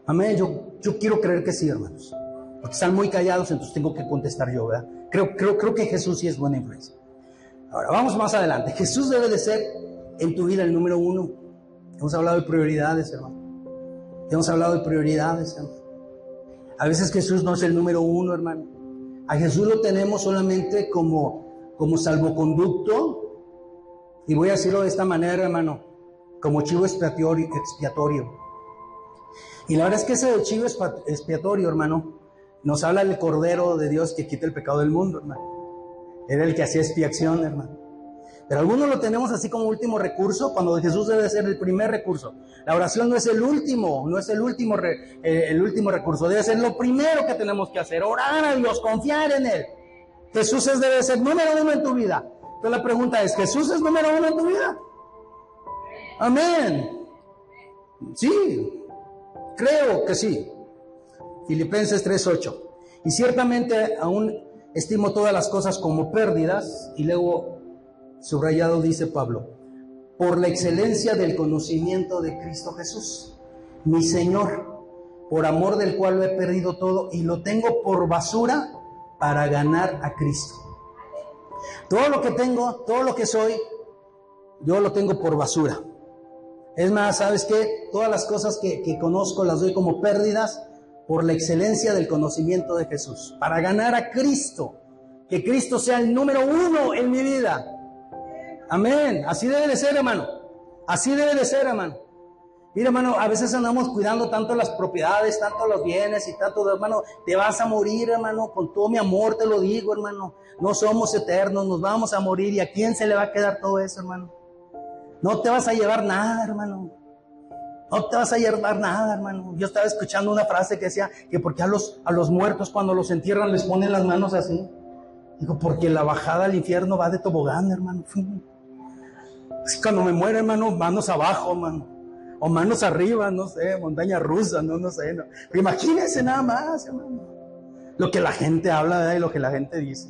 Amén. Yo quiero creer que sí, hermanos. Porque están muy callados, entonces tengo que contestar yo, ¿verdad? Creo que Jesús sí es buena influencia. Ahora, vamos más adelante. Jesús debe de ser en tu vida el número uno. Hemos hablado de prioridades, hermano. Hemos hablado de prioridades, hermano. A veces Jesús no es el número uno, hermano. A Jesús lo tenemos solamente como salvoconducto. Y voy a decirlo de esta manera, hermano. Como chivo expiatorio. Y la verdad es que ese chivo expiatorio, hermano, nos habla del Cordero de Dios que quita el pecado del mundo, hermano. Era el que hacía expiación, hermano. Pero algunos lo tenemos así como último recurso, cuando Jesús debe ser el primer recurso. La oración no es el último recurso, debe ser lo primero que tenemos que hacer, orar a Dios, confiar en Él. Jesús debe ser número uno en tu vida. Entonces la pregunta es, ¿Jesús es número uno en tu vida? Amén. Sí, creo que sí. Filipenses 3:8. Y ciertamente aún estimo todas las cosas como pérdidas, y luego subrayado dice Pablo, por la excelencia del conocimiento de Cristo Jesús, mi Señor, por amor del cual lo he perdido todo y lo tengo por basura para ganar a Cristo. Todo lo que tengo, todo lo que soy, yo lo tengo por basura. Es más, ¿sabes qué? Todas las cosas que conozco las doy como pérdidas por la excelencia del conocimiento de Jesús, para ganar a Cristo, que Cristo sea el número uno en mi vida. Amén. Así debe de ser, hermano. Así debe de ser, hermano. Mira, hermano, a veces andamos cuidando tanto las propiedades, tanto los bienes y tanto, hermano, te vas a morir, hermano, con todo mi amor te lo digo, hermano. No somos eternos, nos vamos a morir. ¿Y a quién se le va a quedar todo eso, hermano? No te vas a llevar nada, hermano. No te vas a llevar nada, hermano. Yo estaba escuchando una frase que decía que porque a los muertos cuando los entierran les ponen las manos así. Digo, porque la bajada al infierno va de tobogán, hermano. Cuando me muere, hermano, manos abajo, hermano. O manos arriba, no sé, montaña rusa, no sé. No. Pero imagínense nada más, hermano. Lo que la gente habla, ¿verdad? Y lo que la gente dice.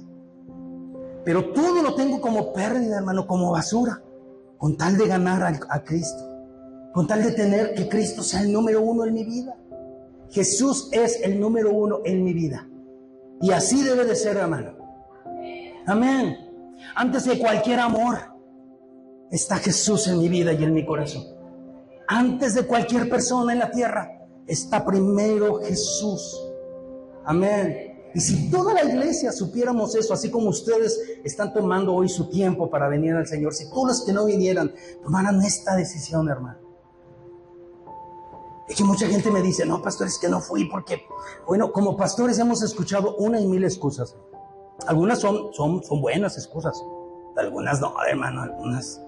Pero todo lo tengo como pérdida, hermano, como basura. Con tal de ganar a Cristo. Con tal de tener que Cristo sea el número uno en mi vida. Jesús es el número uno en mi vida. Y así debe de ser, hermano. Amén. Antes de cualquier amor está Jesús en mi vida y en mi corazón. Antes de cualquier persona en la tierra está primero Jesús. Amén. Y si toda la iglesia supiéramos eso, así como ustedes están tomando hoy su tiempo para venir al Señor, si todos los que no vinieran tomaran esta decisión, hermano. Es que mucha gente me dice, no, pastor, es que no fui porque, bueno, como pastores hemos escuchado una y mil excusas. Algunas son buenas excusas, algunas no, hermano, algunas.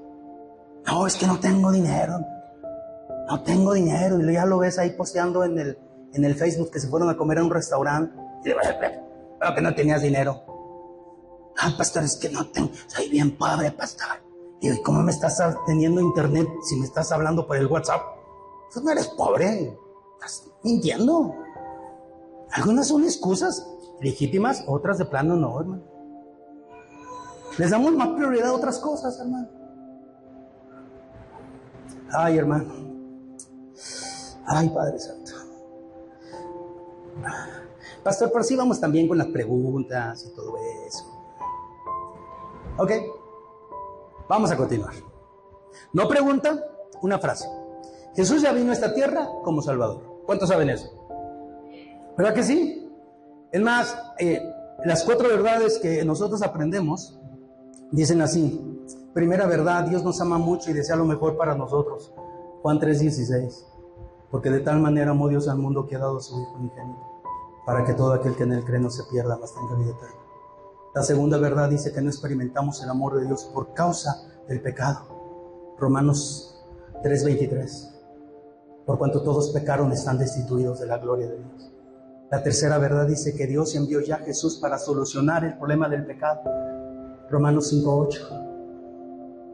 No, es que no tengo dinero. No tengo dinero. Y ya lo ves ahí posteando en el Facebook que se fueron a comer a un restaurante. Y le digo, pero que no tenías dinero. Ah, pastor, es que no tengo. Soy bien pobre, pastor. Y digo, ¿y cómo me estás teniendo internet si me estás hablando por el WhatsApp? Pues no eres pobre. Estás mintiendo. Algunas son excusas legítimas, otras de plano no, hermano. Les damos más prioridad a otras cosas, hermano. Ay, hermano. Ay, Padre Santo. Pastor, pero sí vamos también con las preguntas y todo eso. Ok, vamos a continuar. No pregunta, una frase. Jesús ya vino a esta tierra como Salvador. ¿Cuántos saben eso? ¿Verdad que sí? Es más, las 4 verdades que nosotros aprendemos dicen así. Primera verdad, Dios nos ama mucho y desea lo mejor para nosotros. Juan 3:16. Porque de tal manera amó Dios al mundo que ha dado a su Hijo unigénito, para que todo aquel que en él cree no se pierda, mas tenga vida eterna. La segunda verdad dice que no experimentamos el amor de Dios por causa del pecado. Romanos 3:23. Por cuanto todos pecaron, están destituidos de la gloria de Dios. La tercera verdad dice que Dios envió ya a Jesús para solucionar el problema del pecado. Romanos 5:8.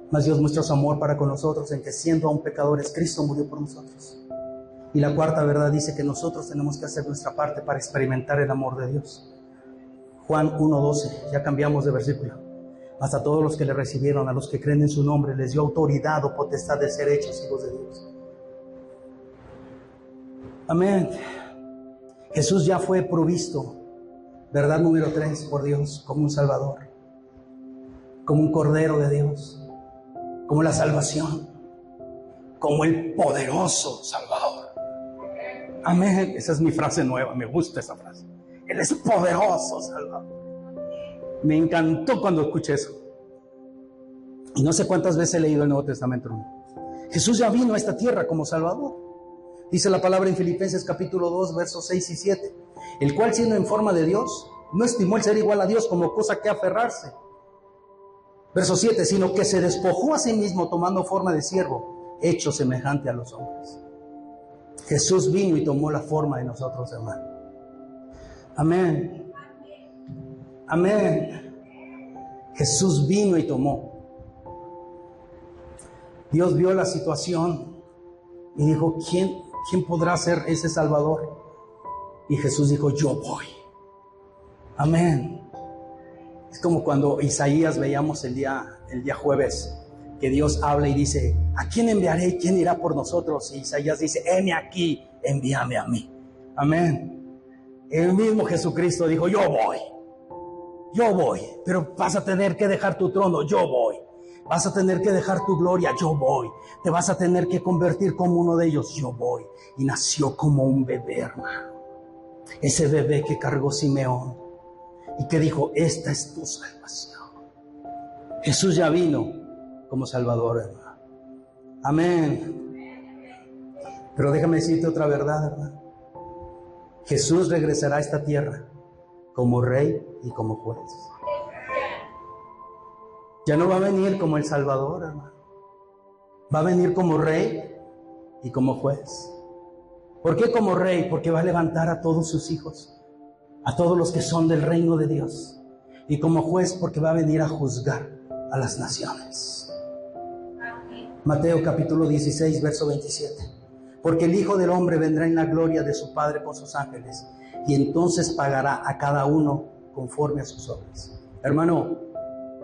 Mas Dios muestra su amor para con nosotros en que siendo aún pecadores, Cristo murió por nosotros. Y la cuarta verdad dice que nosotros tenemos que hacer nuestra parte para experimentar el amor de Dios. Juan 1:12, ya cambiamos de versículo. Mas a todos los que le recibieron, a los que creen en su nombre, les dio autoridad o potestad de ser hechos hijos de Dios. Amén. Jesús ya fue provisto, verdad número 3, por Dios, como un Salvador, como un Cordero de Dios, como la salvación, como el poderoso Salvador. Amén. Esa es mi frase nueva, me gusta esa frase. Él es poderoso Salvador. Me encantó cuando escuché eso. Y no sé cuántas veces he leído el Nuevo Testamento. Jesús ya vino a esta tierra como Salvador. Dice la palabra en Filipenses capítulo 2, versos 6 y 7. El cual, siendo en forma de Dios, no estimó el ser igual a Dios como cosa que aferrarse. Verso 7, sino que se despojó a sí mismo tomando forma de siervo, hecho semejante a los hombres. Jesús vino y tomó la forma de nosotros, hermano. Amén. Amén. Jesús vino y tomó. Dios vio la situación y dijo, ¿quién podrá ser ese Salvador? Y Jesús dijo, yo voy. Amén. Es como cuando Isaías veíamos el día jueves, que Dios habla y dice, ¿a quién enviaré y quién irá por nosotros? Y Isaías dice, heme aquí, envíame a mí. Amén. El mismo Jesucristo dijo, yo voy, pero vas a tener que dejar tu trono, yo voy. Vas a tener que dejar tu gloria, yo voy. Te vas a tener que convertir como uno de ellos, yo voy. Y nació como un bebé, hermano. Ese bebé que cargó Simeón y que dijo, esta es tu salvación. Jesús ya vino como Salvador, hermano. Amén. Pero déjame decirte otra verdad, hermano. Jesús regresará a esta tierra como Rey y como Juez. Ya no va a venir como el Salvador, hermano. Va a venir como Rey y como Juez. ¿Por qué como Rey? Porque va a levantar a todos sus hijos, a todos los que son del reino de Dios. Y como Juez, porque va a venir a juzgar a las naciones. Mateo capítulo 16, verso 27. Porque el Hijo del Hombre vendrá en la gloria de su Padre con sus ángeles, y entonces pagará a cada uno conforme a sus obras. Hermano,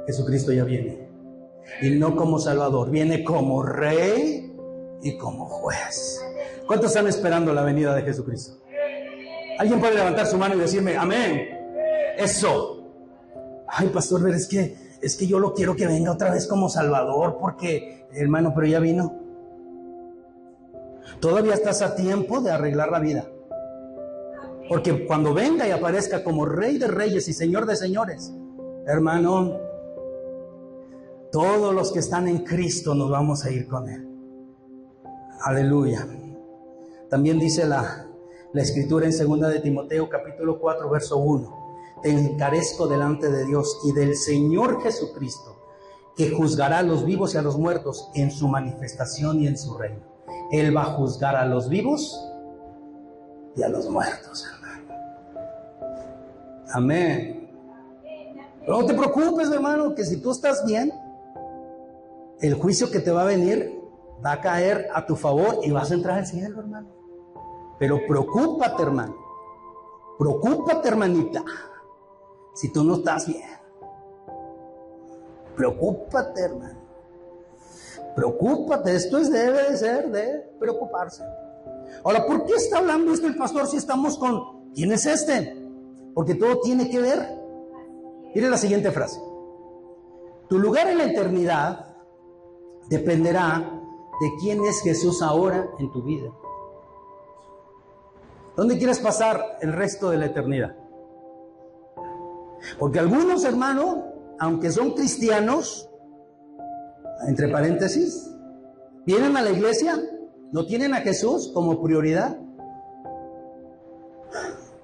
Jesucristo ya viene. Y no como Salvador, viene como Rey y como Juez. ¿Cuántos están esperando la venida de Jesucristo? ¿Alguien puede levantar su mano y decirme, amén? Eso. Ay, pastor, ver, es que yo lo quiero que venga otra vez como Salvador, porque, hermano, pero ya vino. Todavía estás a tiempo de arreglar la vida. Porque cuando venga y aparezca como Rey de Reyes y Señor de Señores, hermano, todos los que están en Cristo nos vamos a ir con Él. Aleluya. También dice la Escritura en 2 de Timoteo capítulo 4 verso 1. Te encarezco delante de Dios y del Señor Jesucristo, que juzgará a los vivos y a los muertos en su manifestación y en su reino. Él va a juzgar a los vivos y a los muertos, hermano. Amén. Pero no te preocupes, hermano, que si tú estás bien, el juicio que te va a venir va a caer a tu favor y vas a entrar al cielo, hermano. Pero preocúpate, hermano. Preocúpate, hermanita, si tú no estás bien. Preocúpate, hermano. Preocúpate. Esto debe de ser de preocuparse. Ahora, ¿por qué está hablando esto el pastor si estamos con... ¿Quién es este? Porque todo tiene que ver. Mire la siguiente frase. Tu lugar en la eternidad dependerá de quién es Jesús ahora en tu vida. ¿Dónde quieres pasar el resto de la eternidad? Porque algunos, hermanos, aunque son cristianos, entre paréntesis, vienen a la iglesia, no tienen a Jesús como prioridad,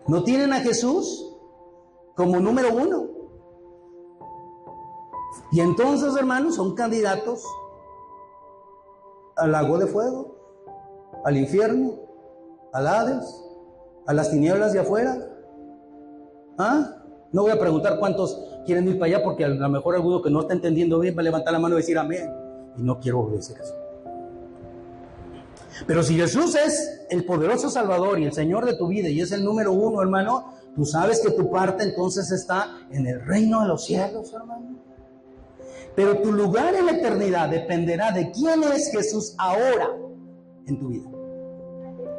no tienen a Jesús como número uno. Y entonces, hermanos, son candidatos al lago de fuego, al infierno, al Hades, a las tinieblas de afuera. No voy a preguntar cuántos quieren ir para allá, porque a lo mejor alguno que no está entendiendo bien va a levantar la mano y decir amén. Y no quiero decir eso. Pero si Jesús es el poderoso Salvador y el Señor de tu vida y es el número uno, hermano, tú sabes que tu parte entonces está en el reino de los cielos, hermano. Pero tu lugar en la eternidad dependerá de quién es Jesús ahora en tu vida.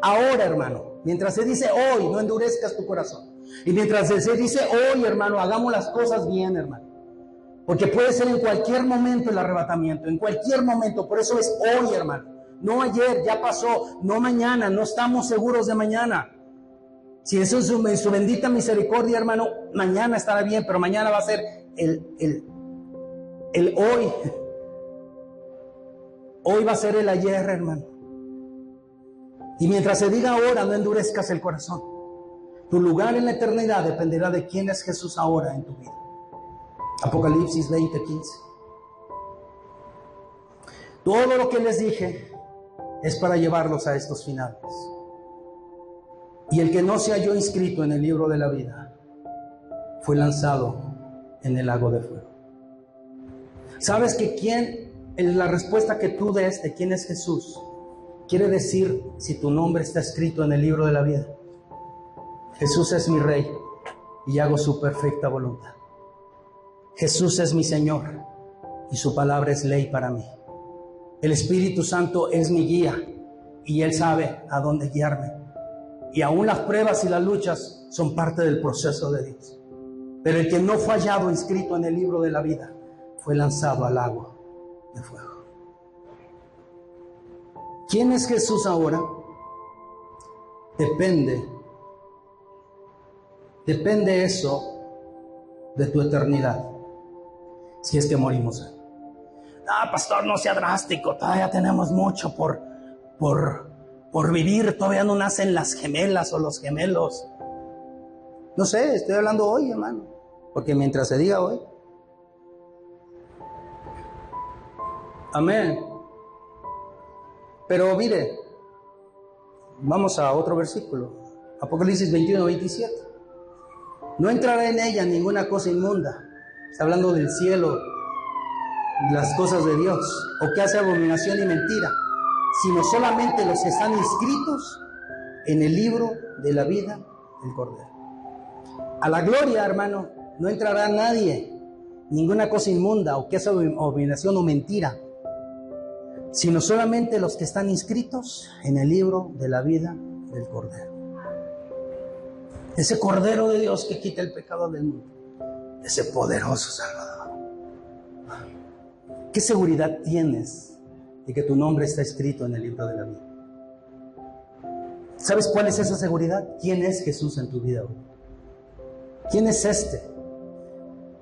Ahora, hermano, mientras se dice hoy, no endurezcas tu corazón. Y mientras se dice hoy, hermano, hagamos las cosas bien, hermano. Porque puede ser en cualquier momento el arrebatamiento, en cualquier momento. Por eso es hoy, hermano. No ayer, ya pasó, no mañana, no estamos seguros de mañana. Si eso es en su bendita misericordia, hermano, mañana estará bien, pero mañana va a ser el hoy. Hoy va a ser el ayer, hermano. Y mientras se diga ahora, no endurezcas el corazón. Tu lugar en la eternidad dependerá de quién es Jesús ahora en tu vida. Apocalipsis 20:15. Todo lo que les dije es para llevarlos a estos finales. Y el que no se halló inscrito en el libro de la vida fue lanzado en el lago de fuego. ¿Sabes que quién es la respuesta que tú des de quién es Jesús? Quiere decir si tu nombre está escrito en el libro de la vida. Jesús es mi Rey y hago su perfecta voluntad. Jesús es mi Señor y su palabra es ley para mí. El Espíritu Santo es mi guía y Él sabe a dónde guiarme. Y aún las pruebas y las luchas son parte del proceso de Dios. Pero el que no fue hallado inscrito en el libro de la vida fue lanzado al lago de fuego. ¿Quién es Jesús ahora? Depende eso de tu eternidad. Si es que morimos. Pastor, no sea drástico, todavía tenemos mucho por vivir, todavía no nacen las gemelas o los gemelos. No sé, estoy hablando hoy, hermano, porque mientras se diga hoy. Amén. Pero mire, vamos a otro versículo, Apocalipsis 21:27. No entrará en ella ninguna cosa inmunda. Está hablando del cielo, las cosas de Dios, o que hace abominación y mentira, sino solamente los que están inscritos en el libro de la vida del Cordero. A la gloria, hermano, no entrará nadie, ninguna cosa inmunda, o que hace abominación o mentira, sino solamente los que están inscritos en el libro de la vida del Cordero. Ese Cordero de Dios que quita el pecado del mundo, ese poderoso Salvador. ¿Qué seguridad tienes de que tu nombre está escrito en el libro de la vida? ¿Sabes cuál es esa seguridad? ¿Quién es Jesús en tu vida hoy? ¿Quién es este?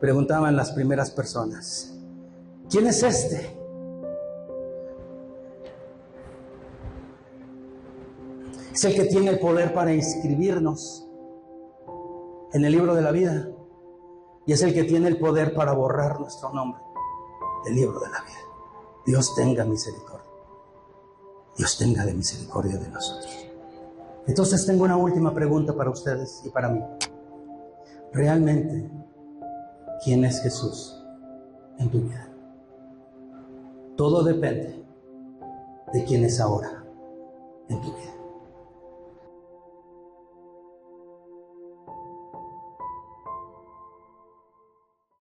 Preguntaban las primeras personas. ¿Quién es este? Es el que tiene el poder para inscribirnos en el libro de la vida. Y es el que tiene el poder para borrar nuestro nombre del libro de la vida. Dios tenga misericordia. Dios tenga de misericordia de nosotros. Entonces tengo una última pregunta para ustedes y para mí. ¿Realmente quién es Jesús en tu vida? Todo depende de quién es ahora en tu vida.